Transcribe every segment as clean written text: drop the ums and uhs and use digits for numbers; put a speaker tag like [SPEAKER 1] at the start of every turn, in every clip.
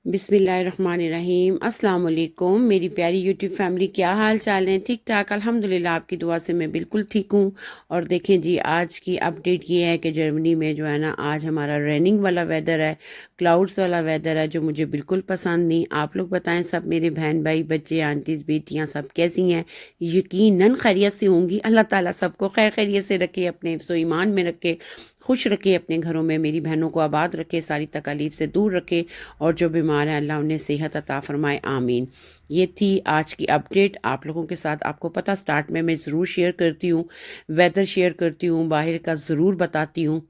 [SPEAKER 1] बिस्मिल्लाहिर्रहमानिर्रहीम। अस्सलाम वालेकुम मेरी प्यारी यूट्यूब फैमिली, क्या हाल चाल है? ठीक ठाक अल्हम्दुलिल्लाह, आपकी दुआ से मैं बिल्कुल ठीक हूँ। और देखें जी, आज की अपडेट ये है कि जर्मनी में जो है ना, आज हमारा रेनिंग वाला वेदर है, क्लाउड्स वाला वेदर है, जो मुझे बिल्कुल पसंद नहीं। आप लोग बताएं, सब मेरे बहन भाई बच्चे आंटीज़ बेटियाँ सब कैसी हैं? यकीनन खैरियत से होंगी। अल्लाह ताला सबको खैर खैरियत से रखे, अपने हिफ्ज़ ओ ईमान में रखे, खुश रखे, अपने घरों में मेरी बहनों को आबाद रखे, सारी तकालीफ से दूर रखे, और जो बीमार हैं अल्लाह उन्हें सेहत अता फरमाए, आमीन। ये थी आज की अपडेट आप लोगों के साथ। आपको पता, स्टार्ट में मैं ज़रूर शेयर करती हूँ, वेदर शेयर करती हूँ, बाहर का ज़रूर बताती हूँ।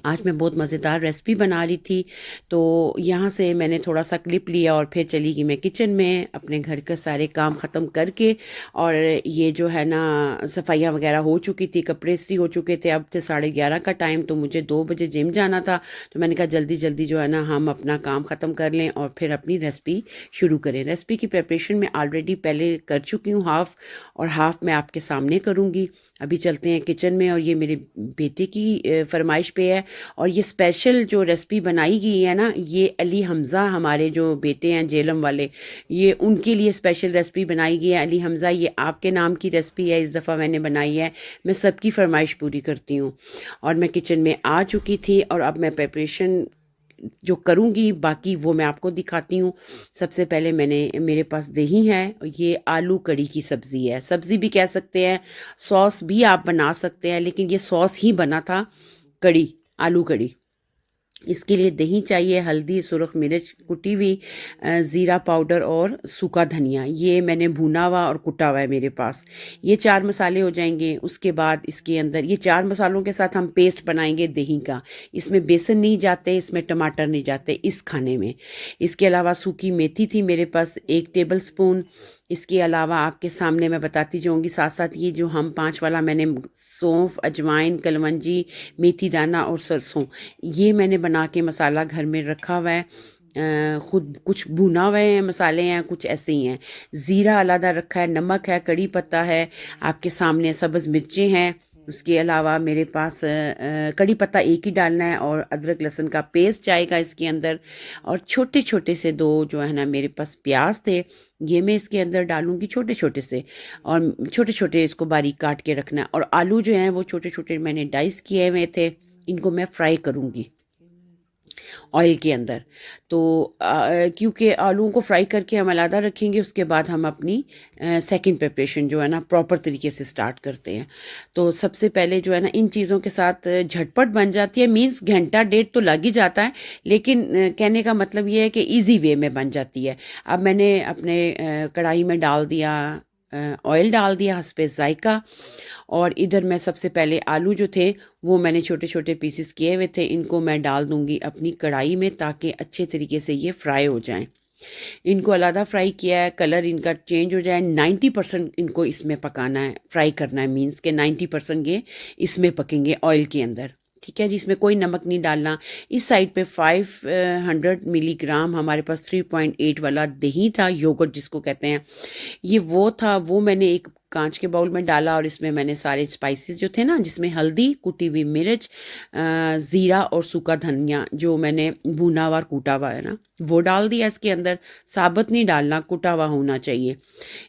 [SPEAKER 1] आज मैं बहुत मज़ेदार रेसिपी बना रही थी, तो यहाँ से मैंने थोड़ा सा क्लिप लिया और फिर चली गई मैं किचन में, अपने घर के सारे काम ख़त्म करके। और ये जो है ना, सफाइयाँ वगैरह हो चुकी थी, कपड़े इस्त्री हो चुके थे। अब थे 11:30 का टाइम, तो मुझे 2 बजे जिम जाना था। तो मैंने कहा जल्दी जल्दी जो है ना, हम अपना काम ख़त्म कर लें और फिर अपनी रेसिपी शुरू करें। रेसिपी की प्रिपरेशन मैं ऑलरेडी पहले कर चुकी हूँ हाफ़, और हाफ़ मैं आपके सामने करूँगी। अभी चलते हैं किचन में, और ये मेरे बेटे की फरमाइश पे है। और ये स्पेशल जो रेसिपी बनाई गई है ना, ये अली हमज़ा, हमारे जो बेटे हैं जेलम वाले, ये उनके लिए स्पेशल रेसिपी बनाई गई है। अली हमज़ा, ये आपके नाम की रेसिपी है, इस दफ़ा मैंने बनाई है। मैं सबकी फरमाइश पूरी करती हूँ। और मैं किचन में आ चुकी थी, और अब मैं प्रिपरेशन जो करूँगी बाकी वो मैं आपको दिखाती हूँ। सबसे पहले मेरे पास दही है, ये आलू कड़ी की सब्ज़ी है, सब्ज़ी भी कह सकते हैं, सॉस भी आप बना सकते हैं, लेकिन ये सॉस ही बना था, कड़ी, आलू कड़ी। इसके लिए दही चाहिए, हल्दी, सुरख मिर्च कुटी हुई, ज़ीरा पाउडर और सूखा धनिया, ये मैंने भुना हुआ और कुटा हुआ है मेरे पास। ये 4 मसाले हो जाएंगे। उसके बाद इसके अंदर ये 4 मसालों के साथ हम पेस्ट बनाएंगे दही का। इसमें बेसन नहीं जाते, इसमें टमाटर नहीं जाते इस खाने में। इसके अलावा सूखी मेथी थी मेरे पास 1 टेबल स्पून। इसके अलावा आपके सामने मैं बताती जाऊँगी साथ साथ, ये जो हम 5 वाला मैंने सौंफ, अजवाइन, कलवंजी, मेथी दाना और सरसों, ये मैंने बना के मसाला घर में रखा हुआ है। खुद कुछ भुना हुए हैं मसाले हैं, कुछ ऐसे ही हैं। ज़ीरा अलग रखा है, नमक है, कड़ी पत्ता है, आपके सामने सब्ज़ मिर्चें हैं। उसके अलावा मेरे पास कड़ी पत्ता एक ही डालना है, और अदरक लहसुन का पेस्ट जाएगा इसके अंदर। और छोटे छोटे से 2 जो है ना मेरे पास प्याज थे, ये मैं इसके अंदर डालूंगी छोटे छोटे से, और छोटे छोटे इसको बारीक काट के रखना है। और आलू जो हैं वो छोटे छोटे मैंने डाइस किए हुए थे, इनको मैं फ्राई करूंगी ऑयल के अंदर। तो क्योंकि आलूओं को फ्राई करके हम अलग रखेंगे, उसके बाद हम अपनी सेकंड प्रिपरेशन जो है ना प्रॉपर तरीके से स्टार्ट करते हैं। तो सबसे पहले जो है ना, इन चीज़ों के साथ झटपट बन जाती है, मीन्स घंटा डेढ़ तो लग ही जाता है, लेकिन कहने का मतलब ये है कि इजी वे में बन जाती है। अब मैंने अपने कढ़ाई में डाल दिया, ऑयल डाल दिया हस्बे ज़ायका। और इधर मैं सबसे पहले आलू जो थे वो मैंने छोटे छोटे पीसेस किए हुए थे, इनको मैं डाल दूंगी अपनी कढ़ाई में, ताकि अच्छे तरीके से ये फ्राई हो जाएं। इनको अलग फ्राई किया है, कलर इनका चेंज हो जाए। 90% इनको इसमें पकाना है, फ्राई करना है, मीन्स के 90% ये इसमें पकेंगे ऑयल के अंदर। ठीक है जी, इसमें कोई नमक नहीं डालना। इस साइड पे 500 मिलीग्राम हमारे पास 3.8 वाला दही था, योगर्ट जिसको कहते हैं, ये वो था। वो मैंने एक कांच के बाउल में डाला, और इसमें मैंने सारे स्पाइसेस जो थे ना, जिसमें हल्दी, कुटी हुई मिर्च, ज़ीरा और सूखा धनिया जो मैंने भुना हुआ और कूटा हुआ है ना, वो डाल दिया इसके अंदर। साबुत नहीं डालना, कुटा हुआ होना चाहिए।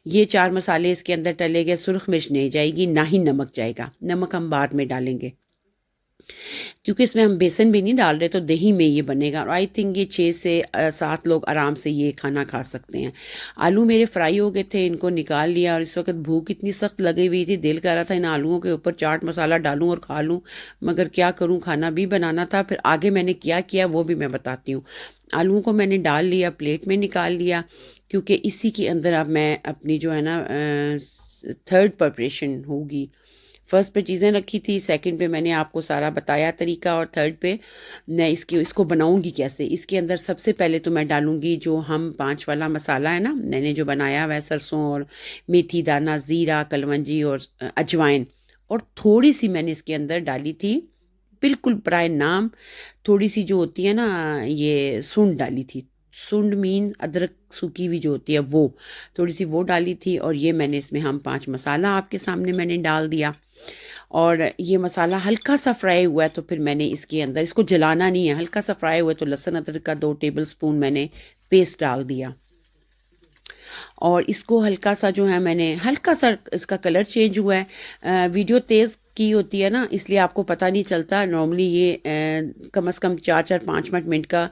[SPEAKER 1] ये 4 मसाले इसके अंदर डले गए। सुरख मिर्च नहीं जाएगी, ना ही नमक जाएगा, नमक हम बाद में डालेंगे, क्योंकि इसमें हम बेसन भी नहीं डाल रहे, तो दही में ये बनेगा। और आई थिंक ये 6 से 7 लोग आराम से ये खाना खा सकते हैं। आलू मेरे फ्राई हो गए थे, इनको निकाल लिया। और इस वक्त भूख इतनी सख्त लगी हुई थी, दिल कर रहा था इन आलूओं के ऊपर चाट मसाला डालूं और खा लूं, मगर क्या करूं, खाना भी बनाना था। फिर आगे मैंने क्या किया वो भी मैं बताती हूँ। आलूओं को मैंने डाल लिया, प्लेट में निकाल लिया, क्योंकि इसी के अंदर अब मैं अपनी जो है ना थर्ड प्रिपरेशन होगी। फर्स्ट पे चीज़ें रखी थी, सेकंड पे मैंने आपको सारा बताया तरीका, और थर्ड पे मैं इसको बनाऊंगी कैसे। इसके अंदर सबसे पहले तो मैं डालूंगी जो हम 5 वाला मसाला है ना, मैंने जो बनाया हुआ है, सरसों और मेथी दाना, ज़ीरा, कलवंजी और अजवाइन। और थोड़ी सी मैंने इसके अंदर डाली थी, बिल्कुल प्राय नाम, थोड़ी सी जो होती है ना, ये सूंड डाली थी। सूंड मीन अदरक सूखी हुई जो होती है वो, थोड़ी सी वो डाली थी। और ये मैंने इसमें हम 5 मसाला आपके सामने मैंने डाल दिया। और ये मसाला हल्का सा फ्राई हुआ है तो फिर मैंने इसके अंदर, इसको जलाना नहीं है, हल्का सा फ्राई हुआ है तो लहसुन अदरक का 2 टेबल स्पून मैंने पेस्ट डाल दिया। और इसको हल्का सा जो है, मैंने हल्का सा इसका कलर चेंज हुआ है। वीडियो तेज़ की होती है ना, इसलिए आपको पता नहीं चलता। नॉर्मली ये कम से कम 4-4 5 मिनट का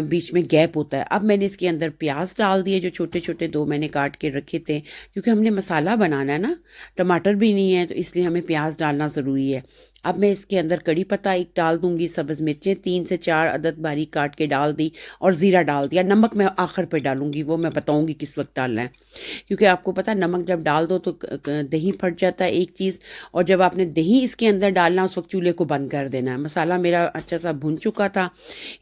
[SPEAKER 1] बीच में गैप होता है। अब मैंने इसके अंदर प्याज डाल दिए, जो छोटे छोटे 2 मैंने काट के रखे थे, क्योंकि हमने मसाला बनाना है ना, टमाटर भी नहीं है तो इसलिए हमें प्याज डालना ज़रूरी है। अब मैं इसके अंदर कड़ी पत्ता एक डाल दूंगी, सब्ज़ मिर्चें 3 से 4 अदद बारीक काट के डाल दी, और ज़ीरा डाल दिया। नमक मैं आखिर पे डालूंगी, वो मैं बताऊंगी किस वक्त डालना है, क्योंकि आपको पता है नमक जब डाल दो तो दही फट जाता है एक चीज़, और जब आपने दही इसके अंदर डालना उस वक्त चूल्हे को बंद कर देना है। मसाला मेरा अच्छा सा भुन चुका था।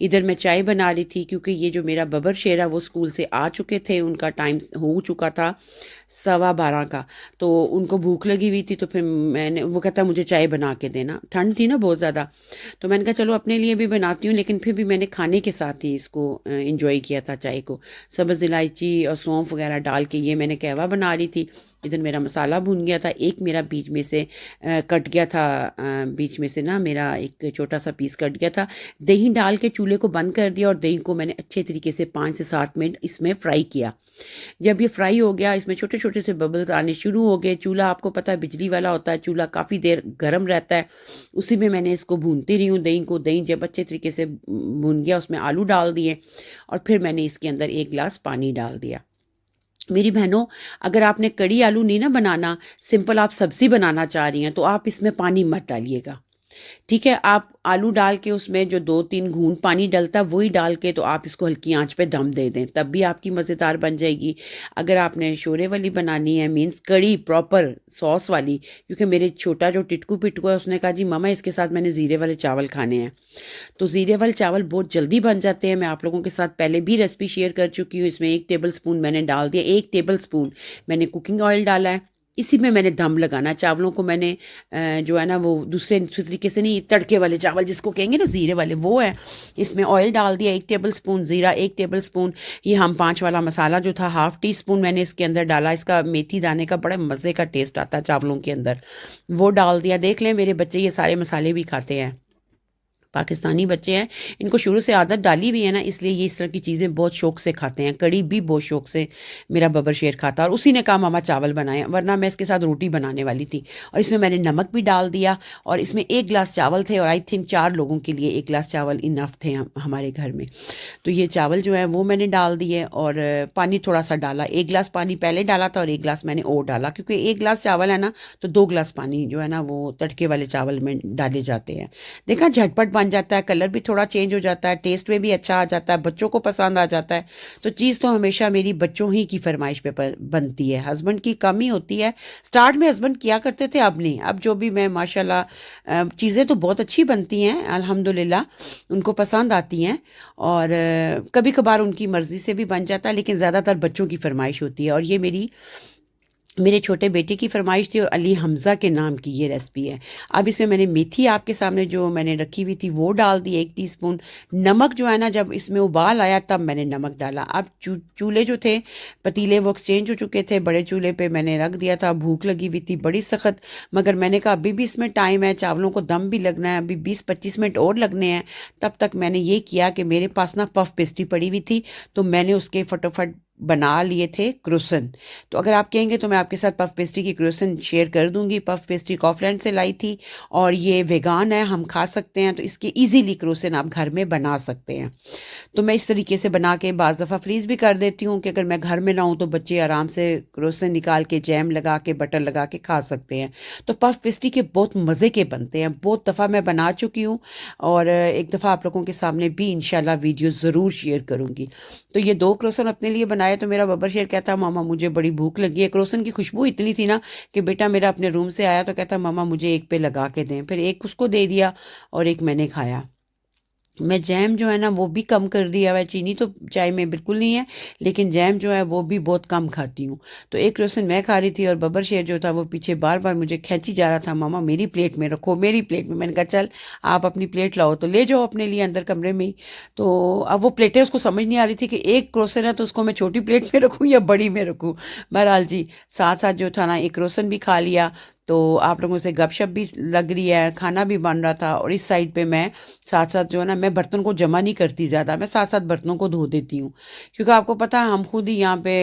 [SPEAKER 1] इधर मैं चाय बना रही थी, क्योंकि ये जो मेरा बबर शेर है वो स्कूल से आ चुके थे, उनका टाइम हो चुका था 12:15 का, तो उनको भूख लगी हुई थी। तो फिर मैंने, वो कहता मुझे चाय बना के देना, ठंड थी ना बहुत ज़्यादा, तो मैंने कहा चलो अपने लिए भी बनाती हूँ, लेकिन फिर भी मैंने खाने के साथ ही इसको इंजॉय किया था चाय को। सब्ज़ इलायची और सौंफ वगैरह डाल के ये मैंने कहवा बना रही थी। इधर मेरा मसाला भुन गया था, एक मेरा बीच में से कट गया था, बीच में से ना मेरा एक छोटा सा पीस कट गया था। दही डाल के चूल्हे को बंद कर दिया, और दही को मैंने अच्छे तरीके से 5 से 7 मिनट इसमें फ्राई किया। जब ये फ्राई हो गया, इसमें छोटे छोटे से बबल्स आने शुरू हो गए। चूल्हा आपको पता है बिजली वाला होता है, चूल्हा काफ़ी देर गर्म रहता है, उसी में मैंने इसको भूनती रही हूँ दही को। दही जब अच्छे तरीके से भून गया, उसमें आलू डाल दिए, और फिर मैंने इसके अंदर 1 गिलास पानी डाल दिया। मेरी बहनों, अगर आपने कड़ी आलू नहीं ना बनाना, सिंपल आप सब्जी बनाना चाह रही हैं, तो आप इसमें पानी मत डालिएगा, ठीक है। आप आलू डाल के उसमें जो 2-3 घूंट पानी डलता है वही डाल के तो आप इसको हल्की आंच पे दम दे दें, तब भी आपकी मज़ेदार बन जाएगी। अगर आपने शोरे वाली बनानी है, मीन्स कड़ी प्रॉपर सॉस वाली, क्योंकि मेरे छोटा जो टिटकू पिटकू है उसने कहा जी मम्मा इसके साथ मैंने ज़ीरे वाले चावल खाने हैं, तो ज़ीरे वाले चावल बहुत जल्दी बन जाते हैं। मैं आप लोगों के साथ पहले भी रेसिपी शेयर कर चुकी हूँ। इसमें 1 टेबल स्पून मैंने डाल दिया, 1 टेबल स्पून मैंने कुकिंग ऑयल डाला है। इसी में मैंने दम लगाना। चावलों को मैंने जो है ना वो दूसरे तरीके से नहीं, तड़के वाले चावल जिसको कहेंगे ना ज़ीरे वाले, वो है। इसमें ऑयल डाल दिया, 1 टेबल स्पून ज़ीरा, 1 टेबल स्पून ये हम 5 वाला मसाला जो था, ½ टी स्पून मैंने इसके अंदर डाला। इसका मेथी दाने का बड़ा मज़े का टेस्ट आता है चावलों के अंदर, वो डाल दिया। देख लें मेरे बच्चे ये सारे मसाले भी खाते हैं, पाकिस्तानी बच्चे हैं, इनको शुरू से आदत डाली हुई है ना, इसलिए ये इस तरह की चीज़ें बहुत शौक से खाते हैं। कड़ी भी बहुत शौक से मेरा बबर शेर खाता, और उसी ने कहा मामा चावल बनाए, वरना मैं इसके साथ रोटी बनाने वाली थी। और इसमें मैंने नमक भी डाल दिया, और इसमें 1 गिलास चावल थे, और आई थिंक 4 लोगों के लिए 1 गिलास चावल इनफ थे हमारे घर में। तो ये चावल जो है वो मैंने डाल दिए, और पानी थोड़ा सा डाला, 1 गिलास पानी पहले डाला था और 1 गिलास मैंने और डाला, क्योंकि 1 गिलास चावल है ना तो 2 गिलास पानी जो है ना वो तड़के वाले चावल में डाले जाते हैं। देखा, झटपट बन जाता है, कलर भी थोड़ा चेंज हो जाता है, टेस्ट में भी अच्छा आ जाता है, बच्चों को पसंद आ जाता है। तो चीज़ तो हमेशा मेरी बच्चों ही की फरमाइश पे बनती है, हस्बैंड की कम ही होती है। स्टार्ट में हस्बैंड किया करते थे, अब नहीं। अब जो भी मैं माशाल्लाह चीज़ें तो बहुत अच्छी बनती हैं अल्हम्दुलिल्लाह, उनको पसंद आती हैं, और कभी कभार उनकी मर्ज़ी से भी बन जाता है, लेकिन ज़्यादातर बच्चों की फरमाइश होती है। और ये मेरे छोटे बेटे की फरमाइश थी, और अली हमज़ा के नाम की ये रेसिपी है। अब इसमें मैंने मेथी आपके सामने जो मैंने रखी हुई थी वो डाल दी, 1 टीस्पून। नमक जो है ना, जब इसमें उबाल आया तब मैंने नमक डाला। अब चूल्हे जो थे, पतीले वो एक्सचेंज हो चुके थे, बड़े चूल्हे पे मैंने रख दिया था। भूख लगी हुई थी बड़ी सख्त, मगर मैंने कहा अभी भी इसमें टाइम है, चावलों को दम भी लगना है, अभी 20-25 मिनट और लगने हैं। तब तक मैंने ये किया कि मेरे पास ना पफ पेस्ट्री पड़ी हुई थी, तो मैंने उसके फटाफट बना लिए थे क्रोसन। तो अगर आप कहेंगे तो मैं आपके साथ पफ पेस्ट्री की क्रोसन शेयर कर दूंगी। पफ पेस्ट्री कॉफलैंड से लाई थी, और ये वेगान है, हम खा सकते हैं, तो इसके इजीली क्रोसन आप घर में बना सकते हैं। तो मैं इस तरीके से बना के बाज़ दफ़ा फ्रीज़ भी कर देती हूँ कि अगर मैं घर में ना हूँ तो बच्चे आराम से क्रोसन निकाल के जैम लगा के बटर लगा के खा सकते हैं। तो पफ पेस्ट्री के बहुत मज़े के बनते हैं, बहुत दफ़ा मैं बना चुकी हूँ, और एक दफ़ा आप लोगों के सामने भी इंशाल्लाह वीडियो ज़रूर शेयर करूँगी। तो ये 2 क्रोसन अपने लिए बनाए, तो मेरा बबर शेर कहता मामा मुझे बड़ी भूख लगी है। क्रोसन की खुशबू इतनी थी ना कि बेटा मेरा अपने रूम से आया तो कहता मामा मुझे एक पे लगा के दें, फिर एक उसको दे दिया और एक मैंने खाया। मैं जैम जो है ना वो भी कम कर दिया है, चीनी तो चाय में बिल्कुल नहीं है, लेकिन जैम जो है वो भी बहुत कम खाती हूँ। तो एक क्रोसन मैं खा रही थी, और बबर शेर जो था वो पीछे बार बार मुझे खींची जा रहा था, मामा मेरी प्लेट में रखो, मेरी प्लेट में। मैंने कहा चल आप अपनी प्लेट लाओ तो ले जाओ अपने लिए अंदर कमरे में ही। तो अब वो प्लेटें उसको समझ नहीं आ रही थी कि एक क्रोसन है तो उसको मैं छोटी प्लेट में रखूँ या बड़ी में रखूँ। बहरहाल जी, साथ साथ जो था ना एक क्रोसन भी खा लिया, तो आप लोगों से गपशप भी लग रही है, खाना भी बन रहा था, और इस साइड पे मैं साथ साथ जो है ना, मैं बर्तन को जमा नहीं करती ज़्यादा, मैं साथ साथ बर्तनों को धो देती हूँ, क्योंकि आपको पता है हम खुद ही यहाँ पे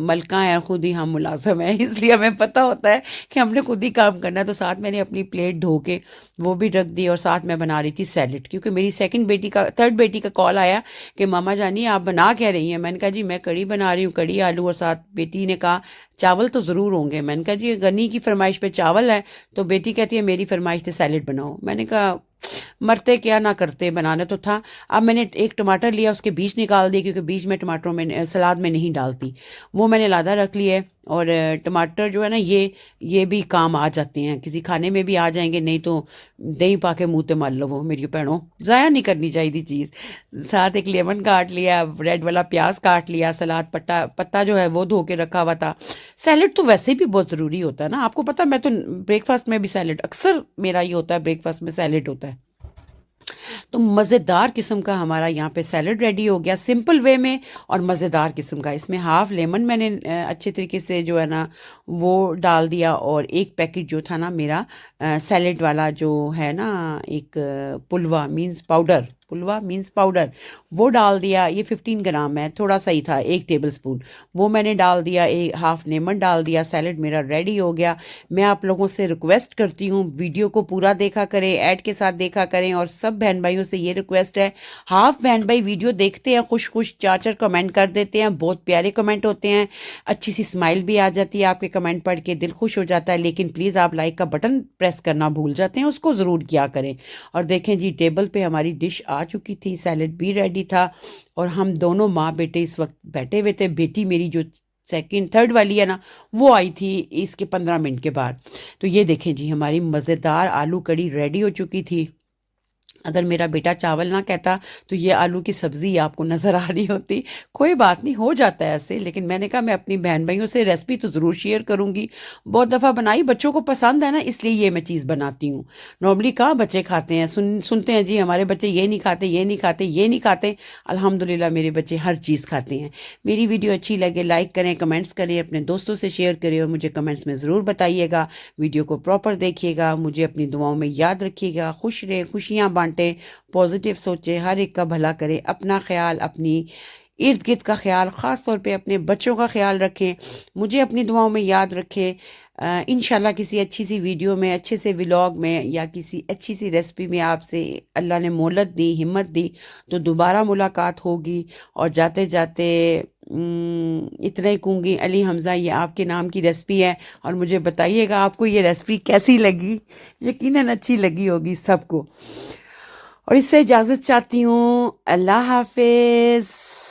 [SPEAKER 1] मलका हैं, खुद ही हम मुलाजिम हैं, इसलिए हमें पता होता है कि हमने खुद ही काम करना है। तो साथ मैंने अपनी प्लेट धो के वो भी रख दी, और साथ मैं बना रही थी सैलेड, क्योंकि मेरी थर्ड बेटी का कॉल आया कि मामा जानी आप बना क्या रही हैं। मैंने कहा जी मैं कड़ी बना रही हूँ, कड़ी आलू, और साथ बेटी ने कहा चावल तो ज़रूर होंगे। मैंने कहा जी गनी की फरमाइश पे चावल है, तो बेटी कहती है मेरी फरमाइश से सैलेड बनाओ। मैंने कहा मरते क्या ना करते, बनाने तो था। अब मैंने एक टमाटर लिया, उसके बीज निकाल दिए, क्योंकि बीज में टमाटरों में सलाद में नहीं डालती, वो मैंने लादा रख लिया है। और टमाटर जो है ना, ये भी काम आ जाते हैं, किसी खाने में भी आ जाएंगे, नहीं तो दही पा के मुँह ते मल लो, वो मेरी भैनों ज़ाया नहीं करनी चाहिए चीज़। साथ एक लेमन काट लिया, रेड वाला प्याज काट लिया, सलाद पत्ता जो है वो धो के रखा हुआ था। सैलेड तो वैसे भी बहुत ज़रूरी होता है ना, आपको पता, मैं तो ब्रेकफास्ट में भी सैलेड, अक्सर मेरा ये होता है ब्रेकफास्ट में सैलेड होता है। तो मज़ेदार किस्म का हमारा यहाँ पे सैलड रेडी हो गया, सिंपल वे में और मज़ेदार किस्म का। इसमें हाफ लेमन मैंने अच्छे तरीके से जो है ना वो डाल दिया, और एक पैकेट जो था ना मेरा सैलड वाला जो है ना, एक पुलवा मीन्स पाउडर, वो डाल दिया। ये 15 ग्राम है, थोड़ा सा ही था, 1 टेबल स्पून, वो मैंने डाल दिया। एक हाफ लेमन डाल दिया, सैलड मेरा रेडी हो गया। मैं आप लोगों से रिक्वेस्ट करती हूँ वीडियो को पूरा देखा करें, ऐड के साथ देखा करें, और सब बहन भाइयों से ये रिक्वेस्ट है, हाफ बहन भाई वीडियो देखते हैं, खुश खुश 4 4 कमेंट कर देते हैं, बहुत प्यारे कमेंट होते हैं, अच्छी सी स्माइल भी आ जाती है आपके कमेंट पढ़ के, दिल खुश हो जाता है। लेकिन प्लीज़ आप लाइक का बटन प्रेस करना भूल जाते हैं, उसको ज़रूर किया करें। और देखें जी, टेबल पे हमारी डिश आ चुकी थी, सैलेड भी रेडी था, और हम दोनों माँ बेटे इस वक्त बैठे हुए थे। बेटी मेरी जो थर्ड वाली है ना, वो आई थी इसके 15 मिनट के बाद। तो ये देखें जी, हमारी मज़ेदार आलू कड़ी रेडी हो चुकी थी। अगर मेरा बेटा चावल ना कहता तो ये आलू की सब्ज़ी आपको नज़र आ रही होती। कोई बात नहीं, हो जाता है ऐसे, लेकिन मैंने कहा मैं अपनी बहन भाइयों से रेसिपी तो ज़रूर शेयर करूँगी। बहुत दफ़ा बनाई, बच्चों को पसंद है ना, इसलिए ये मैं चीज़ बनाती हूँ। नॉर्मली कहाँ बच्चे खाते हैं, सुनते हैं जी हमारे बच्चे ये नहीं खाते, ये नहीं खाते, ये नहीं खाते। अल्हम्दुलिल्लाह मेरे बच्चे हर चीज़ खाते हैं। मेरी वीडियो अच्छी लगे लाइक करें, कमेंट्स करें, अपने दोस्तों से शेयर करें, और मुझे कमेंट्स में ज़रूर बताइएगा। वीडियो को प्रॉपर देखिएगा, मुझे अपनी दुआओं में याद रखिएगा। खुश रहें, खुशियाँ बांटें, पॉजिटिव सोचें, हर एक का भला करें, अपना ख्याल, अपनी इर्द गिर्द का ख्याल, ख़ास तौर पे अपने बच्चों का ख्याल रखें, मुझे अपनी दुआओं में याद रखें। इंशाल्लाह किसी अच्छी सी वीडियो में, अच्छे से व्लॉग में, या किसी अच्छी सी रेसिपी में आपसे अल्लाह ने मोहलत दी, हिम्मत दी, तो दोबारा मुलाकात होगी। और जाते जाते इतना ही कहूँगी, अली हमज़ा ये आपके नाम की रेसिपी है, और मुझे बताइएगा आपको ये रेसिपी कैसी लगी। यकीनन अच्छी लगी होगी सबको। और इससे इजाज़त चाहती हूँ, अल्लाह हाफिज़।